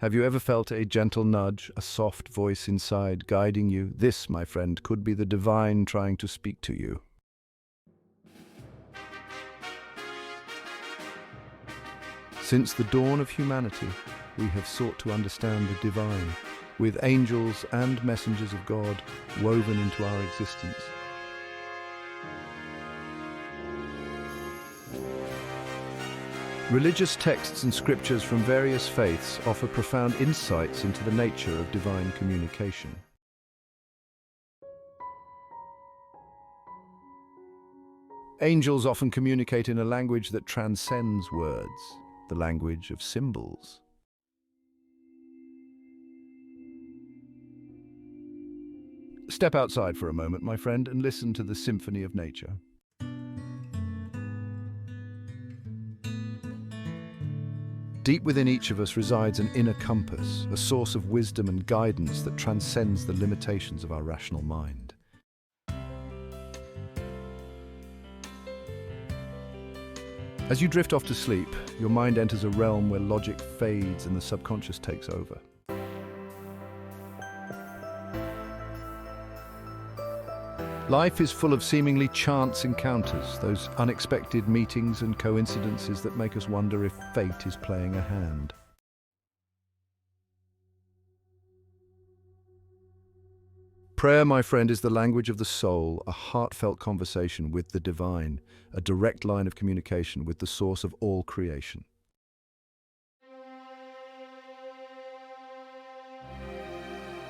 Have you ever felt a gentle nudge, a soft voice inside guiding you? This, my friend, could be the divine trying to speak to you. Since the dawn of humanity, we have sought to understand the divine, with angels and messengers of God woven into our existence. Religious texts and scriptures from various faiths offer profound insights into the nature of divine communication. Angels often communicate in a language that transcends words, the language of symbols. Step outside for a moment, my friend, and listen to the symphony of nature. Deep within each of us resides an inner compass, a source of wisdom and guidance that transcends the limitations of our rational mind. As you drift off to sleep, your mind enters a realm where logic fades and the subconscious takes over. Life is full of seemingly chance encounters, those unexpected meetings and coincidences that make us wonder if fate is playing a hand. Prayer, my friend, is the language of the soul, a heartfelt conversation with the divine, a direct line of communication with the source of all creation.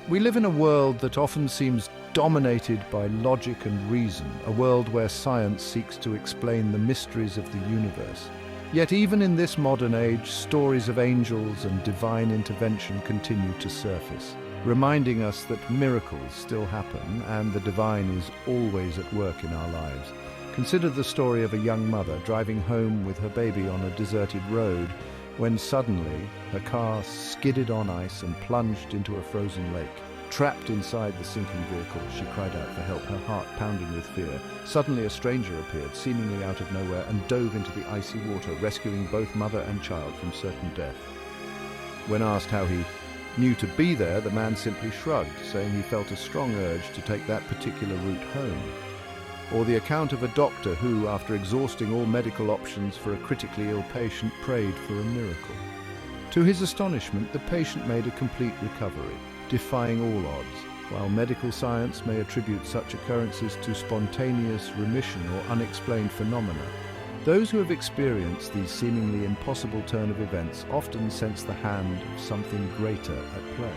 We live in a world that often seems dominated by logic and reason, a world where science seeks to explain the mysteries of the universe. Yet even in this modern age, stories of angels and divine intervention continue to surface, reminding us that miracles still happen and the divine is always at work in our lives. Consider the story of a young mother driving home with her baby on a deserted road when suddenly her car skidded on ice and plunged into a frozen lake. Trapped inside the sinking vehicle, she cried out for help, her heart pounding with fear. Suddenly a stranger appeared, seemingly out of nowhere, and dove into the icy water, rescuing both mother and child from certain death. When asked how he knew to be there, the man simply shrugged, saying he felt a strong urge to take that particular route home. Or the account of a doctor who, after exhausting all medical options for a critically ill patient, prayed for a miracle. To his astonishment, the patient made a complete recovery, defying all odds. While medical science may attribute such occurrences to spontaneous remission or unexplained phenomena, those who have experienced these seemingly impossible turn of events often sense the hand of something greater at play.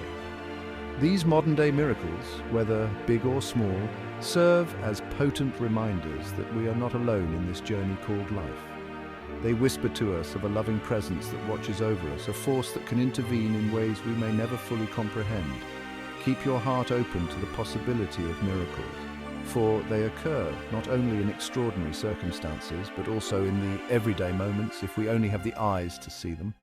These modern-day miracles, whether big or small, serve as potent reminders that we are not alone in this journey called life. They whisper to us of a loving presence that watches over us, a force that can intervene in ways we may never fully comprehend. Keep your heart open to the possibility of miracles, for they occur not only in extraordinary circumstances, but also in the everyday moments if we only have the eyes to see them.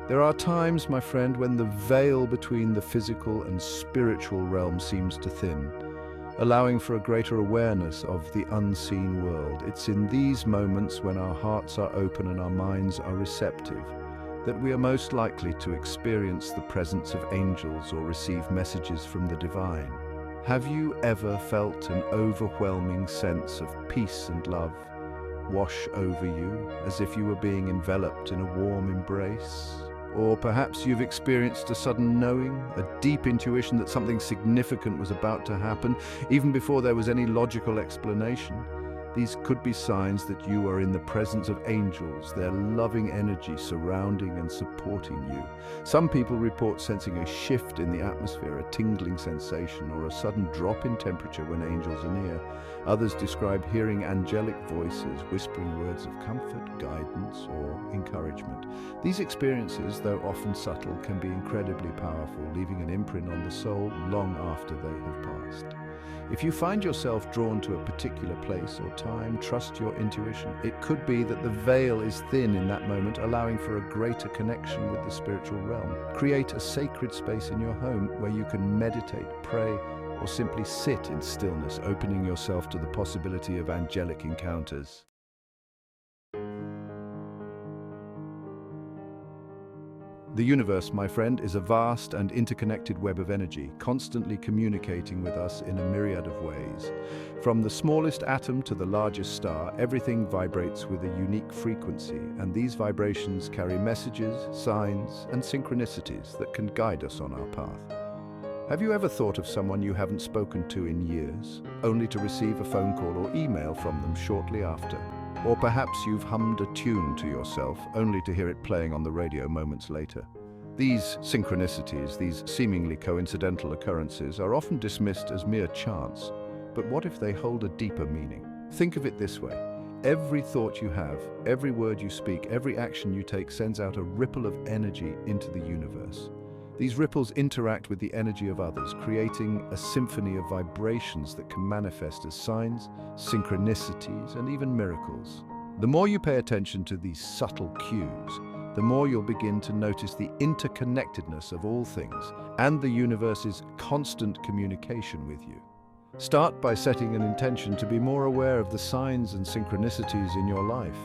There are times, my friend, when the veil between the physical and spiritual realm seems to thin, allowing for a greater awareness of the unseen world. It's in these moments, when our hearts are open and our minds are receptive, that we are most likely to experience the presence of angels or receive messages from the divine. Have you ever felt an overwhelming sense of peace and love wash over you, as if you were being enveloped in a warm embrace? Or perhaps you've experienced a sudden knowing, a deep intuition that something significant was about to happen, even before there was any logical explanation. These could be signs that you are in the presence of angels, their loving energy surrounding and supporting you. Some people report sensing a shift in the atmosphere, a tingling sensation, or a sudden drop in temperature when angels are near. Others describe hearing angelic voices, whispering words of comfort, guidance, or encouragement. These experiences, though often subtle, can be incredibly powerful, leaving an imprint on the soul long after they have passed. If you find yourself drawn to a particular place or time, trust your intuition. It could be that the veil is thin in that moment, allowing for a greater connection with the spiritual realm. Create a sacred space in your home where you can meditate, pray, or simply sit in stillness, opening yourself to the possibility of angelic encounters. The universe, my friend, is a vast and interconnected web of energy, constantly communicating with us in a myriad of ways. From the smallest atom to the largest star, everything vibrates with a unique frequency, and these vibrations carry messages, signs, and synchronicities that can guide us on our path. Have you ever thought of someone you haven't spoken to in years, only to receive a phone call or email from them shortly after? Or perhaps you've hummed a tune to yourself, only to hear it playing on the radio moments later. These synchronicities, these seemingly coincidental occurrences, are often dismissed as mere chance. But what if they hold a deeper meaning? Think of it this way. Every thought you have, every word you speak, every action you take sends out a ripple of energy into the universe. These ripples interact with the energy of others, creating a symphony of vibrations that can manifest as signs, synchronicities, and even miracles. The more you pay attention to these subtle cues, the more you'll begin to notice the interconnectedness of all things and the universe's constant communication with you. Start by setting an intention to be more aware of the signs and synchronicities in your life.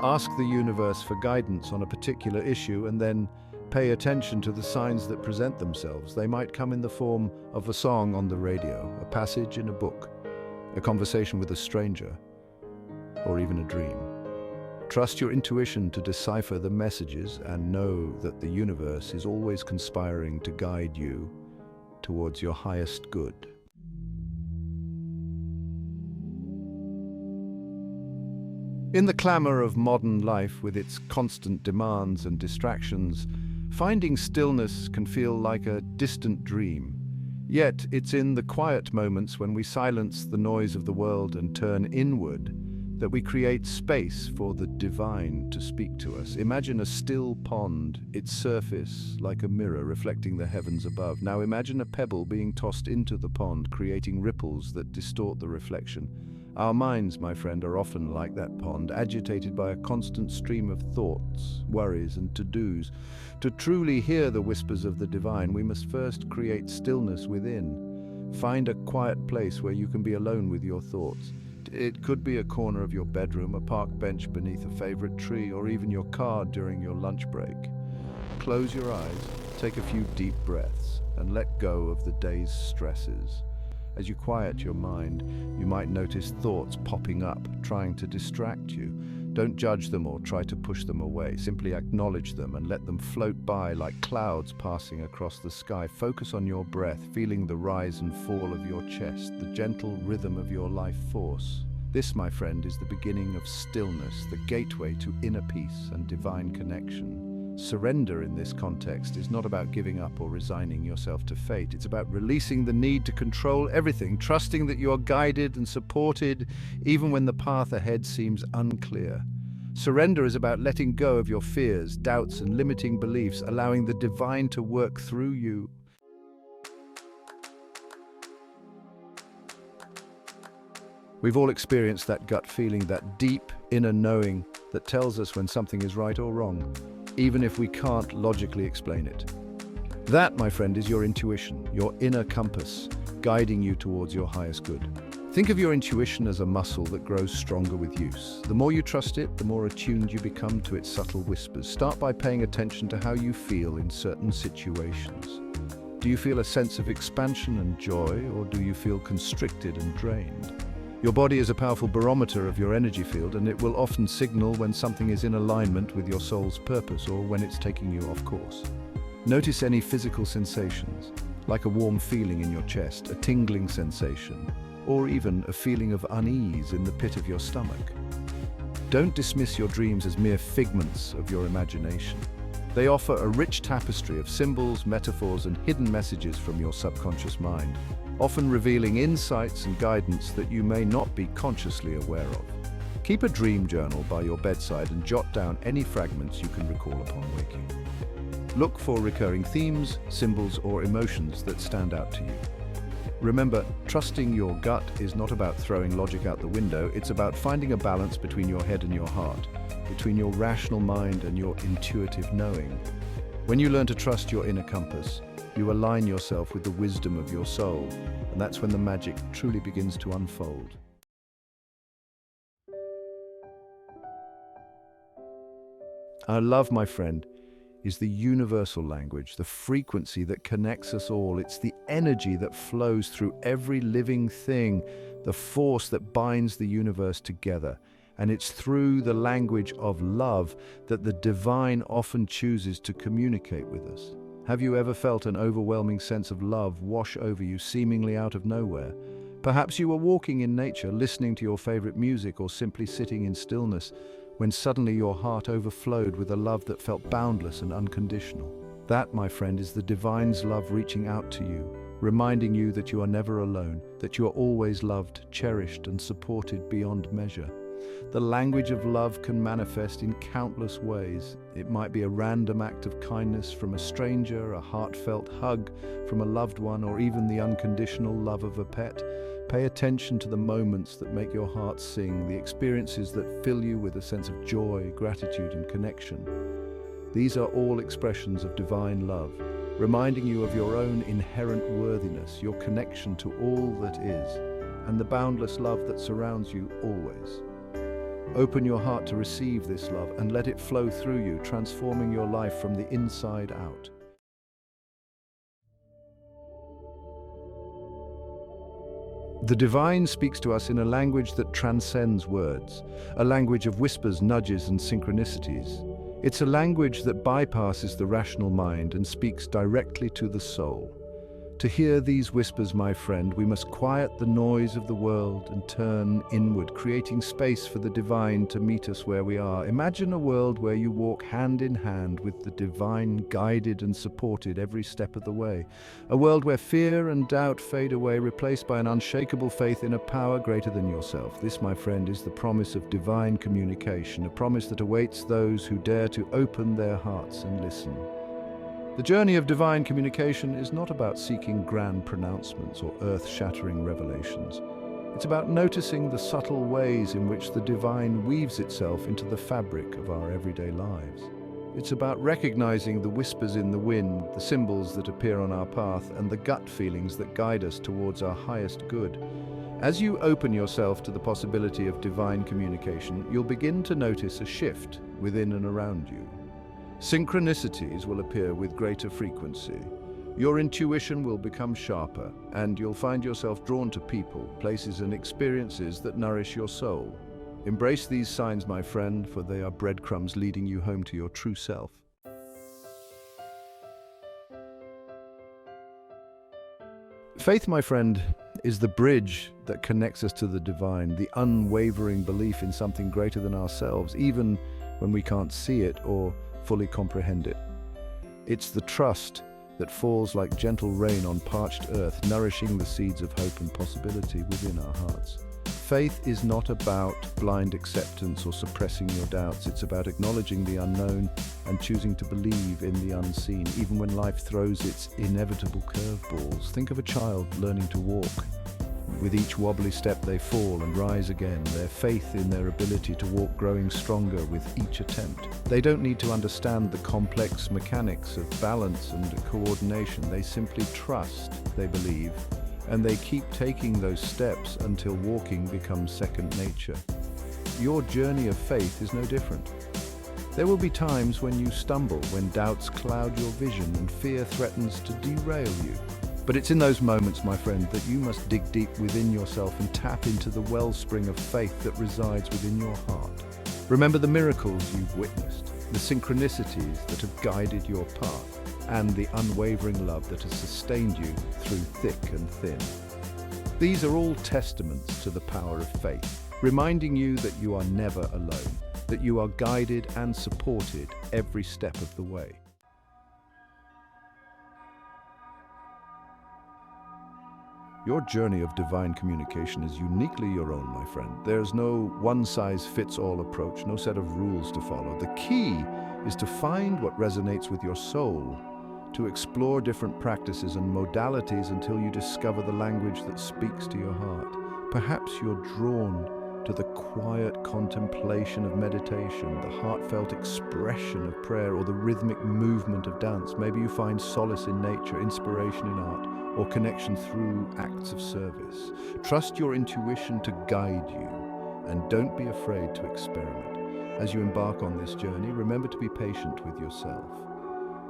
Ask the universe for guidance on a particular issue and then pay attention to the signs that present themselves. They might come in the form of a song on the radio, a passage in a book, a conversation with a stranger, or even a dream. Trust your intuition to decipher the messages and know that the universe is always conspiring to guide you towards your highest good. In the clamor of modern life, with its constant demands and distractions, finding stillness can feel like a distant dream. Yet it's in the quiet moments when we silence the noise of the world and turn inward that we create space for the divine to speak to us. Imagine a still pond, its surface like a mirror reflecting the heavens above. Now imagine a pebble being tossed into the pond, creating ripples that distort the reflection. Our minds, my friend, are often like that pond, agitated by a constant stream of thoughts, worries, and to-dos. To truly hear the whispers of the divine, we must first create stillness within. Find a quiet place where you can be alone with your thoughts. It could be a corner of your bedroom, a park bench beneath a favorite tree, or even your car during your lunch break. Close your eyes, take a few deep breaths, and let go of the day's stresses. As you quiet your mind, you might notice thoughts popping up, trying to distract you. Don't judge them or try to push them away. Simply acknowledge them and let them float by like clouds passing across the sky. Focus on your breath, feeling the rise and fall of your chest, the gentle rhythm of your life force. This, my friend, is the beginning of stillness, the gateway to inner peace and divine connection. Surrender in this context is not about giving up or resigning yourself to fate. It's about releasing the need to control everything, trusting that you are guided and supported even when the path ahead seems unclear. Surrender is about letting go of your fears, doubts, and limiting beliefs, allowing the divine to work through you. We've all experienced that gut feeling, that deep inner knowing that tells us when something is right or wrong, even if we can't logically explain it. That, my friend, is your intuition, your inner compass, guiding you towards your highest good. Think of your intuition as a muscle that grows stronger with use. The more you trust it, the more attuned you become to its subtle whispers. Start by paying attention to how you feel in certain situations. Do you feel a sense of expansion and joy, or do you feel constricted and drained? Your body is a powerful barometer of your energy field, and it will often signal when something is in alignment with your soul's purpose or when it's taking you off course. Notice any physical sensations, like a warm feeling in your chest, a tingling sensation, or even a feeling of unease in the pit of your stomach. Don't dismiss your dreams as mere figments of your imagination. They offer a rich tapestry of symbols, metaphors, and hidden messages from your subconscious mind, often revealing insights and guidance that you may not be consciously aware of. Keep a dream journal by your bedside and jot down any fragments you can recall upon waking. Look for recurring themes, symbols, or emotions that stand out to you. Remember, trusting your gut is not about throwing logic out the window, it's about finding a balance between your head and your heart, between your rational mind and your intuitive knowing. When you learn to trust your inner compass, you align yourself with the wisdom of your soul, and that's when the magic truly begins to unfold. Our love, my friend, is the universal language, the frequency that connects us all. It's the energy that flows through every living thing, the force that binds the universe together. And it's through the language of love that the divine often chooses to communicate with us. Have you ever felt an overwhelming sense of love wash over you seemingly out of nowhere? Perhaps you were walking in nature, listening to your favorite music, or simply sitting in stillness, when suddenly your heart overflowed with a love that felt boundless and unconditional. That, my friend, is the divine's love reaching out to you, reminding you that you are never alone, that you are always loved, cherished, and supported beyond measure. The language of love can manifest in countless ways. It might be a random act of kindness from a stranger, a heartfelt hug from a loved one, or even the unconditional love of a pet. Pay attention to the moments that make your heart sing, the experiences that fill you with a sense of joy, gratitude, and connection. These are all expressions of divine love, reminding you of your own inherent worthiness, your connection to all that is, and the boundless love that surrounds you always. Open your heart to receive this love and let it flow through you, transforming your life from the inside out. The divine speaks to us in a language that transcends words, a language of whispers, nudges, and synchronicities. It's a language that bypasses the rational mind and speaks directly to the soul. To hear these whispers, my friend, we must quiet the noise of the world and turn inward, creating space for the divine to meet us where we are. Imagine a world where you walk hand in hand with the divine, guided and supported every step of the way. A world where fear and doubt fade away, replaced by an unshakable faith in a power greater than yourself. This, my friend, is the promise of divine communication, a promise that awaits those who dare to open their hearts and listen. The journey of divine communication is not about seeking grand pronouncements or earth-shattering revelations. It's about noticing the subtle ways in which the divine weaves itself into the fabric of our everyday lives. It's about recognizing the whispers in the wind, the symbols that appear on our path, and the gut feelings that guide us towards our highest good. As you open yourself to the possibility of divine communication, you'll begin to notice a shift within and around you. Synchronicities will appear with greater frequency. Your intuition will become sharper, and you'll find yourself drawn to people, places, and experiences that nourish your soul. Embrace these signs, my friend, for they are breadcrumbs leading you home to your true self. Faith, my friend, is the bridge that connects us to the divine, the unwavering belief in something greater than ourselves, even when we can't see it or fully comprehend it. It's the trust that falls like gentle rain on parched earth, nourishing the seeds of hope and possibility within our hearts. Faith is not about blind acceptance or suppressing your doubts. It's about acknowledging the unknown and choosing to believe in the unseen, even when life throws its inevitable curveballs. Think of a child learning to walk. With each wobbly step they fall and rise again, their faith in their ability to walk growing stronger with each attempt. They don't need to understand the complex mechanics of balance and coordination. They simply trust, they believe, and they keep taking those steps until walking becomes second nature. Your journey of faith is no different. There will be times when you stumble, when doubts cloud your vision and fear threatens to derail you. But it's in those moments, my friend, that you must dig deep within yourself and tap into the wellspring of faith that resides within your heart. Remember the miracles you've witnessed, the synchronicities that have guided your path, and the unwavering love that has sustained you through thick and thin. These are all testaments to the power of faith, reminding you that you are never alone, that you are guided and supported every step of the way. Your journey of divine communication is uniquely your own, my friend. There's no one-size-fits-all approach, no set of rules to follow. The key is to find what resonates with your soul, to explore different practices and modalities until you discover the language that speaks to your heart. Perhaps you're drawn to the quiet contemplation of meditation, the heartfelt expression of prayer, or the rhythmic movement of dance. Maybe you find solace in nature, inspiration in art, or connection through acts of service. Trust your intuition to guide you, and don't be afraid to experiment. As you embark on this journey, remember to be patient with yourself.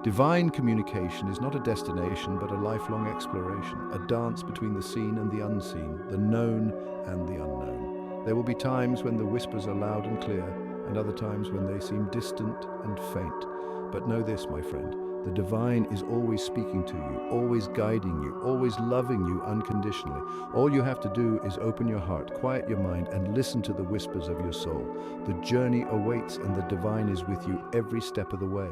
Divine communication is not a destination but a lifelong exploration, a dance between the seen and the unseen, the known and the unknown. There will be times when the whispers are loud and clear, and other times when they seem distant and faint. But know this, my friend, the divine is always speaking to you, always guiding you, always loving you unconditionally. All you have to do is open your heart, quiet your mind, and listen to the whispers of your soul. The journey awaits, and the divine is with you every step of the way.